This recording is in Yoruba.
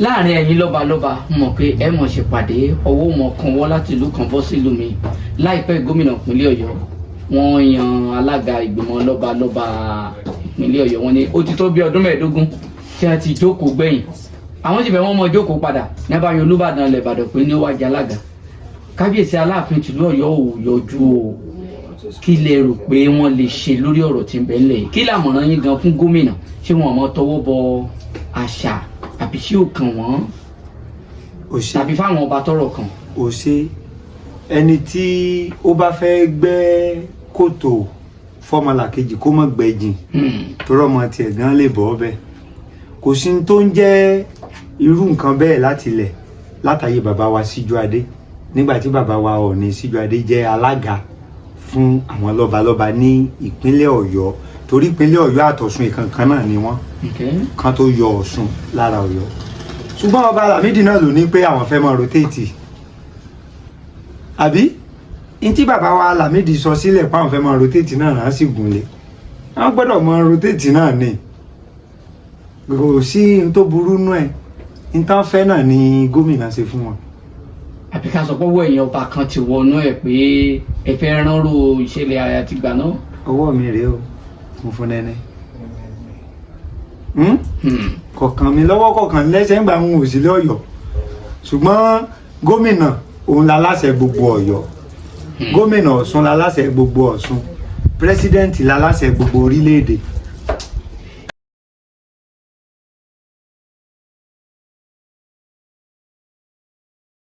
láàrin ẹ̀yin lọ́balọ́ba mọ̀ pé ẹ mọ̀ ṣe pàdé ọwọ́ mọ̀ kan wọ́ láti ìlú kan bọ́ sí ìlú mi láìpẹ́ gómìnà ìpínlẹ̀ Ọ̀yọ́ wọ́n yan alága ìgbìmọ̀ lọ́balọ́ba ìpínlẹ̀ Ọ̀yọ́ wọ́n ní ó ti tó bí ọdún 15 tí a ti jókòó gbẹ̀yìn àwọn sì fẹ́ wọ́n mọ jókòó padà nípa yan Olúbàdàn ilẹ̀ Ìbàdàn pé ní ó wájà alága kábíyèsí Aláàfin tìlú Ọ̀yọ́ ò yọjú o kí lẹ rò pé wọ́n lè ṣe lórí ọ̀rọ̀ tí ń bẹ ńlẹ̀ yìí kí làmọ̀ràn yín gan fún gómìnà ṣé wọn mọ tọwọ́ bọ àṣà àbí ṣé ò kàn wọ́n tàbí fáwọn ọba tọ́rọ̀ kàn. ò ṣe ẹni tí ó bá fẹ́ gbẹ́ kòtò fọ́mọlà kejì kó mọ̀ gbẹ̀jìn torí ọmọ tiẹ̀ gan lè bọ́ ọbẹ̀ kò sí tó ń jẹ́ irú nǹkan bẹ́ẹ̀ láti ilẹ̀ látàyè bàbá wa Síjú-Adé nígbà tí bàbá wa Ọọ̀ni Síjú-Adé jẹ́ alága fún àwọn lọ́balọ́ba ní ìpínlẹ̀ Ọ̀yọ́ torí ìpínlẹ̀ Ọ̀yọ́ àtọ̀ṣun ìkankan náà ni wọ́n kan tó yọ Ọ̀ṣun lára Ọ̀yọ́ ṣùgbọ́n ọba Lámídì náà ló ní pé àwọn fẹ́ máa rotate àbí n tí bàbá wa Lámídì sọ sílẹ̀ pé àwọn fẹ́ máa rotate náà rán sí gúnlẹ̀ àwọn gbọ́dọ̀ máa rotate náà ni kò sí n tó burú nú ẹ̀ n tán fẹ́ náà ni gómìnà ṣe fún wọn. àbí ká sọ pé owó èèyàn ọba kan ti wọnú ẹ pé ẹ fẹ́ ránró ìṣẹ̀lẹ̀ àyàtìgbà náà. ọwọ́ mi rèé o funfun nẹ́nẹ́ kọ̀ọ̀kan mi lọ́wọ́ kọ̀ọ̀kan lẹ́sẹ̀ ń gbà ń òsìlẹ̀ Ọ̀yọ́ ṣùgbọ́n gómìnà òun la láṣẹ gbogbo Ọ̀yọ́ gómìnà Ọ̀ṣun la láṣẹ gbogbo Ọ̀ṣun pírẹsidẹ́ǹtì la láṣẹ gbogbo orílẹ̀-èdè